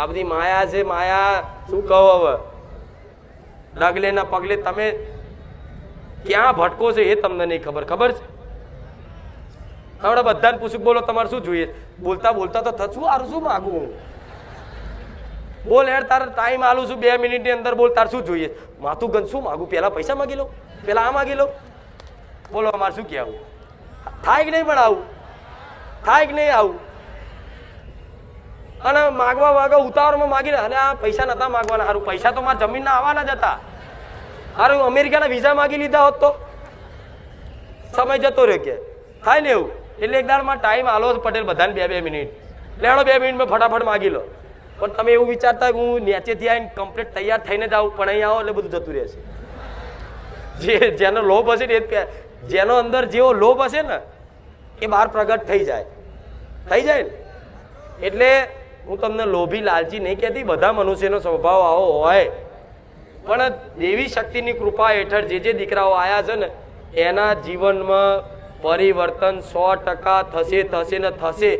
આ બધી માયા છે. માયા શું કહો હવે, ડગલે ના પગલે તમે ક્યાં ભટકો છે એ તમને નહીં ખબર. ખબર છે? આપણે બધાને પૂછું, બોલો તમારે શું જોઈએ? બોલતા બોલતા તો થશું આરું શું માગું? બોલ યાર, તારે ટાઈમ આલું છું 2 મિનિટની અંદર. બોલ તાર શું જોઈએ? માથું ગંજ શું માગું? પેલા પૈસા માગી લો, પેલા આ માગી લો. બોલો અમારે શું કહેવું? થાય કે નહીં? પણ આવું થાય કે નહીં? આવું અને માગવા ઉતાવળમાં માગી અને આ પૈસા નતા માગવાના. સારું, પૈસા તો મારા જમીનના આવવાના જ હતા. સારું, અમેરિકાના વિઝા માગી લીધા હોત તો સમય જતો રહ્યો. કે થાય ને એવું? એટલે એક દાડમાં ટાઈમ આલો પટેલ બધાને 2 મિનિટ લેણો. 2 મિનિટમાં ફટાફટ માગી લો. પણ તમે એવું વિચારતા હું નીચેથી આવીને કમ્પ્લીટ તૈયાર થઈને જ આવું, પણ અહીં આવો એટલે બધું જતું રહેશે. જેનો લોભ હશે ને જેનો અંદર જેવો લોભ હશે ને એ બહાર પ્રગટ થઈ જાય ને. એટલે હું તમને લોભી લાલચી નહીં કહેતી, બધા મનુષ્યનો સ્વભાવ આવો હોય. પણ દેવી શક્તિની કૃપા હેઠળ જે દીકરાઓ આવ્યા છે ને એના જીવનમાં પરિવર્તન 100% થશે ને થશે.